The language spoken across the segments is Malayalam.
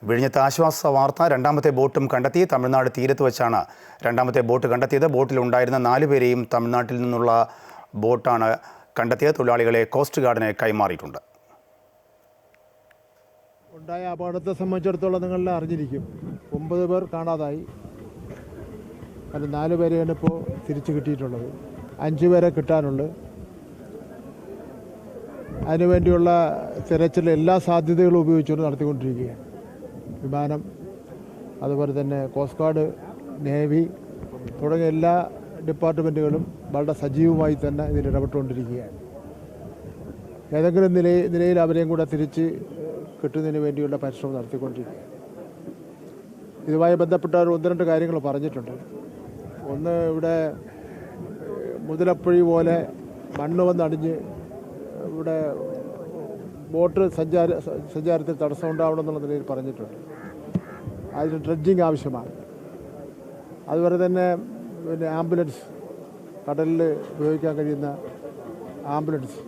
വിഴിഞ്ഞത്ത് ആശ്വാസ വാർത്ത. രണ്ടാമത്തെ ബോട്ടും കണ്ടെത്തി. തമിഴ്നാട് തീരത്ത് വെച്ചാണ് രണ്ടാമത്തെ ബോട്ട് കണ്ടെത്തിയത്. ബോട്ടിലുണ്ടായിരുന്ന 4 പേരെയും തമിഴ്നാട്ടിൽ നിന്നുള്ള ബോട്ടാണ് കണ്ടെത്തിയത്. തൊഴിലാളികളെ കോസ്റ്റ് ഗാർഡിന് കൈമാറിയിട്ടുണ്ട്. ഉണ്ടായ അപകടത്തെ സംബന്ധിച്ചിടത്തോളം നിങ്ങളെല്ലാം അറിഞ്ഞിരിക്കും. 9 പേർ കാണാതായി. അത് 4 പേരെയാണ് ഇപ്പോൾ തിരിച്ചു കിട്ടിയിട്ടുള്ളത്. 5 പേരെ കിട്ടാനുണ്ട്. അതിനുവേണ്ടിയുള്ള തിരച്ചിൽ എല്ലാ സാധ്യതകളും ഉപയോഗിച്ചുകൊണ്ട് നടത്തിക്കൊണ്ടിരിക്കുകയാണ്. വിമാനം, അതുപോലെ തന്നെ കോസ്റ്റ് ഗാർഡ്, നേവി തുടങ്ങിയ എല്ലാ ഡിപ്പാർട്ട്മെൻറ്റുകളും വളരെ സജീവമായി തന്നെ ഇതിൽ ഇടപെട്ടുകൊണ്ടിരിക്കുകയാണ്. ഏതെങ്കിലും നിലയിൽ അവരെയും കൂടെ തിരിച്ച് കിട്ടുന്നതിന് വേണ്ടിയുള്ള പരിശ്രമം നടത്തിക്കൊണ്ടിരിക്കുകയാണ്. ഇതുമായി ബന്ധപ്പെട്ട 1-2 കാര്യങ്ങൾ പറഞ്ഞിട്ടുണ്ട്. ഒന്ന്, ഇവിടെ മുതലപ്പുഴി പോലെ മണ്ണ് വന്നടിഞ്ഞ് ഇവിടെ ബോട്ട് സഞ്ചാരത്തിൽ തടസ്സമുണ്ടാവണമെന്നുള്ള നിലയിൽ പറഞ്ഞിട്ടുണ്ട്. അതിന് ഡ്രഡ്ജിങ് ആവശ്യമാണ്. അതുപോലെ തന്നെ ആംബുലൻസ്, കടലിൽ ഉപയോഗിക്കാൻ കഴിയുന്ന ആംബുലൻസ്,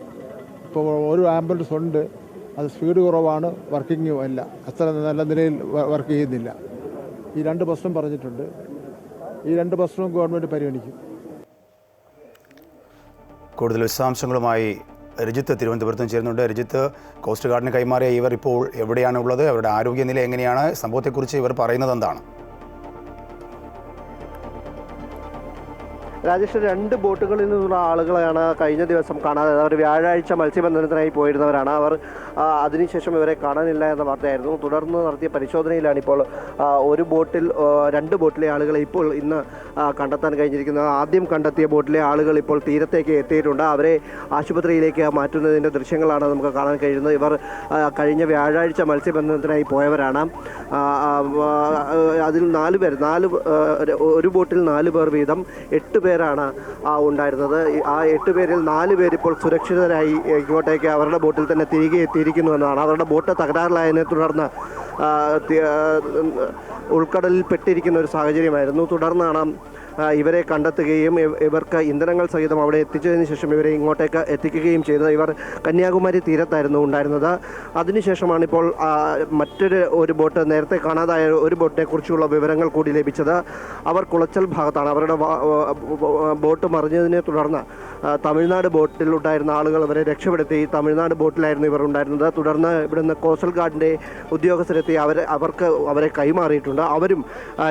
ഇപ്പോൾ ഒരു ആംബുലൻസ് ഉണ്ട്. അത് സ്പീഡ് കുറവാണ്, വർക്കിങ്ങും അല്ല, അത്ര നല്ല നിലയിൽ വർക്ക് ചെയ്യുന്നില്ല. ഈ 2 പ്രശ്നം പറഞ്ഞിട്ടുണ്ട്. ഈ 2 പ്രശ്നവും ഗവൺമെൻറ് പരിഗണിക്കും. കൂടുതൽ വിശദാംശങ്ങളുമായി രജിത്ത് തിരുവനന്തപുരത്തും ചേരുന്നുണ്ട്. രജിത്ത്, കോസ്റ്റ് ഗാർഡിന് കൈമാറിയ ഇവർ ഇപ്പോൾ എവിടെയാണുള്ളത്? അവരുടെ ആരോഗ്യനില എങ്ങനെയാണ്? സംഭവത്തെക്കുറിച്ച് ഇവർ പറയുന്നത് എന്താണ്? രാജേഷ്, 2 ബോട്ടുകളിൽ നിന്നുള്ള ആളുകളെയാണ് കഴിഞ്ഞ ദിവസം കാണാതെ. അവർ വ്യാഴാഴ്ച മത്സ്യബന്ധനത്തിനായി പോയിരുന്നവരാണ്. അവർ അതിനുശേഷം ഇവരെ കാണാനില്ല എന്ന വാർത്തയായിരുന്നു. തുടർന്ന് നടത്തിയ പരിശോധനയിലാണ് ഇപ്പോൾ 2 ബോട്ടിലെ ആളുകളെ ഇപ്പോൾ ഇന്ന് കണ്ടെത്താൻ കഴിഞ്ഞിരിക്കുന്നത്. ആദ്യം കണ്ടെത്തിയ ബോട്ടിലെ ആളുകൾ ഇപ്പോൾ തീരത്തേക്ക് എത്തിയിട്ടുണ്ട്. അവരെ ആശുപത്രിയിലേക്ക് മാറ്റുന്നതിൻ്റെ ദൃശ്യങ്ങളാണ് നമുക്ക് കാണാൻ കഴിയുന്നത്. ഇവർ കഴിഞ്ഞ വ്യാഴാഴ്ച മത്സ്യബന്ധനത്തിനായി പോയവരാണ്. അതിൽ 4 പേർ, ഒരു ബോട്ടിൽ 4 പേർ വീതം 8 പേരാണ് ഉണ്ടായിരുന്നത്. ആ 8 പേരിൽ 4 പേർ ഇപ്പോൾ സുരക്ഷിതരായി ഇങ്ങോട്ടേക്ക് അവരുടെ ബോട്ടിൽ തന്നെ തിരികെ എത്തിയിരിക്കുന്നു എന്നതാണ്. അവരുടെ ബോട്ട് തകരാറിലായതിനെ തുടർന്ന് ഉൾക്കടലിൽ പെട്ടിരിക്കുന്ന ഒരു സാഹചര്യമായിരുന്നു. തുടർന്നാണ് ഇവരെ കണ്ടെത്തുകയും ഇവർക്ക് ഇന്ധനങ്ങൾ സഹിതം അവിടെ എത്തിച്ചതിന് ശേഷം ഇവരെ ഇങ്ങോട്ടേക്ക് എത്തിക്കുകയും ചെയ്തത്. ഇവർ കന്യാകുമാരി തീരത്തായിരുന്നു ഉണ്ടായിരുന്നത്. അതിനുശേഷമാണ് ഇപ്പോൾ ഒരു ബോട്ട്, നേരത്തെ കാണാതായ ഒരു ബോട്ടിനെ കുറിച്ചുള്ള വിവരങ്ങൾ കൂടി ലഭിച്ചത്. അവർ കുളച്ചൽ ഭാഗത്താണ്. അവരുടെ ബോട്ട് മറിഞ്ഞതിനെ തുടർന്ന് തമിഴ്നാട് ബോട്ടിലുണ്ടായിരുന്ന ആളുകൾ അവരെ രക്ഷപ്പെടുത്തി. തമിഴ്നാട് ബോട്ടിലായിരുന്നു ഇവർ ഉണ്ടായിരുന്നത്. തുടർന്ന് ഇവിടുന്ന് കോസ്റ്റൽ ഗാർഡിൻ്റെ ഉദ്യോഗസ്ഥരെത്തി അവരെ കൈമാറിയിട്ടുണ്ട്. അവരും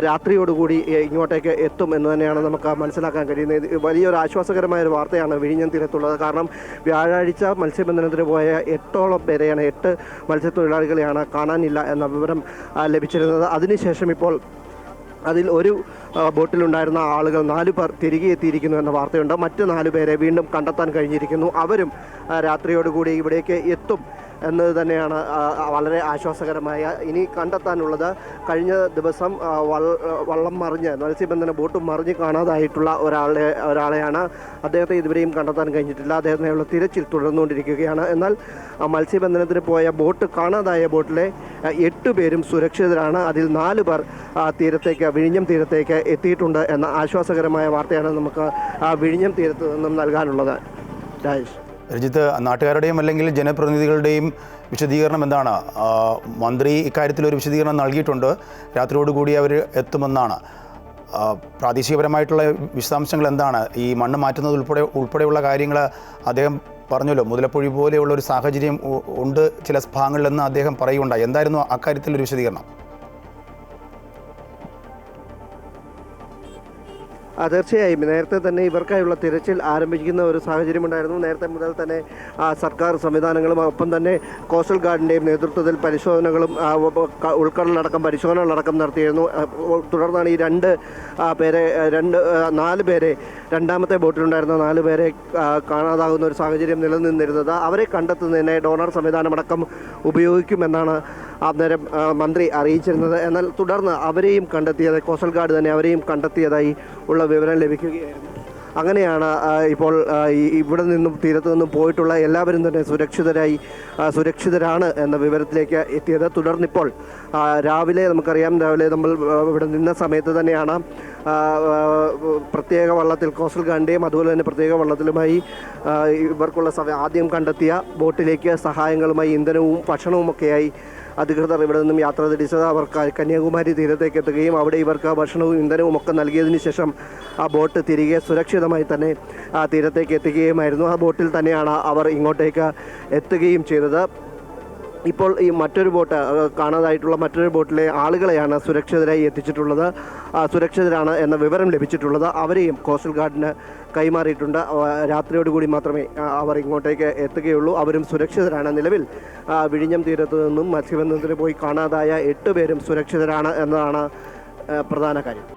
രാത്രിയോടുകൂടി ഇങ്ങോട്ടേക്ക് എത്തും എന്ന് തന്നെയാണ് നമുക്ക് മനസ്സിലാക്കാൻ കഴിയുന്നത്. വലിയൊരു ആശ്വാസകരമായ ഒരു വാർത്തയാണ് വിഴിഞ്ഞം തീരത്തുള്ളത്. കാരണം വ്യാഴാഴ്ച മത്സ്യബന്ധനത്തിന് പോയ 8 മത്സ്യത്തൊഴിലാളികളെയാണ് കാണാനില്ല എന്ന വിവരം ലഭിച്ചിരുന്നത്. അതിനുശേഷം ഇപ്പോൾ അതിൽ ഒരു ബോട്ടിലുണ്ടായിരുന്ന ആളുകൾ 4 പേർ തിരികെ എത്തിയിരിക്കുന്നു എന്ന വാർത്തയുണ്ട്. മറ്റ് 4 പേരെ വീണ്ടും കണ്ടെത്താൻ കഴിഞ്ഞിരിക്കുന്നു. അവരും രാത്രിയോടുകൂടി ഇവിടേക്ക് എത്തും എന്നത് തന്നെയാണ് വളരെ ആശ്വാസകരമായ. ഇനി കണ്ടെത്താനുള്ളത്, കഴിഞ്ഞ ദിവസം വള്ളം മറിഞ്ഞ് മത്സ്യബന്ധന ബോട്ട് മറിഞ്ഞ് കാണാതായിട്ടുള്ള ഒരാളെയാണ്. അദ്ദേഹത്തെ ഇതുവരെയും കണ്ടെത്താൻ കഴിഞ്ഞിട്ടില്ല. അദ്ദേഹത്തിനുള്ള തിരച്ചിൽ തുടർന്നുകൊണ്ടിരിക്കുകയാണ്. എന്നാൽ മത്സ്യബന്ധനത്തിന് പോയ ബോട്ട്, കാണാതായ ബോട്ടിലെ 8 പേരും സുരക്ഷിതരാണ്. അതിൽ 4 പേർ വിഴിഞ്ഞം തീരത്തേക്ക് എത്തിയിട്ടുണ്ട് എന്ന ആശ്വാസകരമായ വാർത്തയാണ് നമുക്ക് വിഴിഞ്ഞം തീരത്ത് നിന്നും നൽകാനുള്ളത്. രാജേഷ്, രജിത്ത്, നാട്ടുകാരുടെയും അല്ലെങ്കിൽ ജനപ്രതിനിധികളുടെയും വിശദീകരണം എന്താണ്? മന്ത്രി ഇക്കാര്യത്തിലൊരു വിശദീകരണം നൽകിയിട്ടുണ്ട്. രാത്രിയോടുകൂടി അവർ എത്തുമെന്നാണ്. പ്രാദേശികപരമായിട്ടുള്ള വിശദാംശങ്ങൾ എന്താണ്? ഈ മണ്ണ് മാറ്റുന്നത് ഉൾപ്പെടെയുള്ള കാര്യങ്ങൾ അദ്ദേഹം പറഞ്ഞല്ലോ. മുതലപ്പൊഴി പോലെയുള്ള ഒരു സാഹചര്യം ഉണ്ട് ചില ഭാഗങ്ങളിലെന്ന് അദ്ദേഹം പറയുകയുണ്ടായി. എന്തായിരുന്നു അക്കാര്യത്തിലൊരു വിശദീകരണം? തീർച്ചയായും നേരത്തെ തന്നെ ഇവർക്കായുള്ള തിരച്ചിൽ ആരംഭിക്കുന്ന ഒരു സാഹചര്യമുണ്ടായിരുന്നു. നേരത്തെ മുതൽ തന്നെ സർക്കാർ സംവിധാനങ്ങളും ഒപ്പം തന്നെ കോസ്റ്റൽ ഗാർഡിൻ്റെയും നേതൃത്വത്തിൽ പരിശോധനകളും ഉൾക്കടലടക്കം പരിശോധനകളടക്കം നടത്തിയിരുന്നു. തുടർന്നാണ് ഈ 4 പേരെ, രണ്ടാമത്തെ ബോട്ടിലുണ്ടായിരുന്ന 4 പേരെ കാണാതാകുന്ന ഒരു സാഹചര്യം നിലനിന്നിരുന്നത്. അവരെ കണ്ടെത്തുന്നതിന് ഡോണർ സംവിധാനമടക്കം ഉപയോഗിക്കുമെന്നാണ് അന്നേരം മന്ത്രി അറിയിച്ചിരുന്നത്. എന്നാൽ തുടർന്ന് അവരെയും കണ്ടെത്തിയത് കോസ്റ്റൽ ഗാർഡ് തന്നെ അവരെയും കണ്ടെത്തിയതായി ഉള്ള വിവരം ലഭിക്കുകയായിരുന്നു. അങ്ങനെയാണ് ഇപ്പോൾ ഇവിടെ നിന്നും തീരത്തു നിന്നും പോയിട്ടുള്ള എല്ലാവരും തന്നെ സുരക്ഷിതരാണ് എന്ന വിവരത്തിലേക്ക് എത്തിയത്. തുടർന്നിപ്പോൾ രാവിലെ നമ്മൾ ഇവിടെ നിന്ന സമയത്ത് തന്നെയാണ് പ്രത്യേക വള്ളത്തിൽ കോസ്റ്റൽ ഗാർഡിൻ്റെയും അതുപോലെ തന്നെ പ്രത്യേക വള്ളത്തിലുമായി ഇവർക്കുള്ള ആദ്യം കണ്ടെത്തിയ ബോട്ടിലേക്ക് സഹായങ്ങളുമായി ഇന്ധനവും ഭക്ഷണവുമൊക്കെയായി അധികൃതർ ഇവിടെ നിന്നും യാത്ര തിരിച്ചത്. അവർ കന്യാകുമാരി തീരത്തേക്ക് എത്തുകയും അവിടെ ഇവർക്ക് ഭക്ഷണവും ഇന്ധനവും ഒക്കെ നൽകിയതിന് ശേഷം ആ ബോട്ട് തിരികെ സുരക്ഷിതമായി തന്നെ ആ തീരത്തേക്ക് എത്തുകയുമായിരുന്നു. ആ ബോട്ടിൽ തന്നെയാണ് അവർ ഇങ്ങോട്ടേക്ക് എത്തുകയും ചെയ്തത്. ഇപ്പോൾ ഈ മറ്റൊരു ബോട്ട് കാണാതായിട്ടുള്ള മറ്റൊരു ബോട്ടിലെ ആളുകളെയാണ് സുരക്ഷിതരായി എത്തിച്ചിട്ടുള്ളത്. സുരക്ഷിതരാണ് എന്ന വിവരം ലഭിച്ചിട്ടുള്ളത്. അവരെയും കോസ്റ്റൽ ഗാർഡിന് കൈമാറിയിട്ടുണ്ട്. രാത്രിയോടുകൂടി മാത്രമേ അവർ ഇങ്ങോട്ടേക്ക് എത്തുകയുള്ളൂ. അവരും സുരക്ഷിതരാണ്. നിലവിൽ വിഴിഞ്ഞം തീരത്തു നിന്നും മത്സ്യബന്ധനത്തിന് പോയി കാണാതായ 8 പേരും സുരക്ഷിതരാണ് എന്നതാണ് പ്രധാന കാര്യം.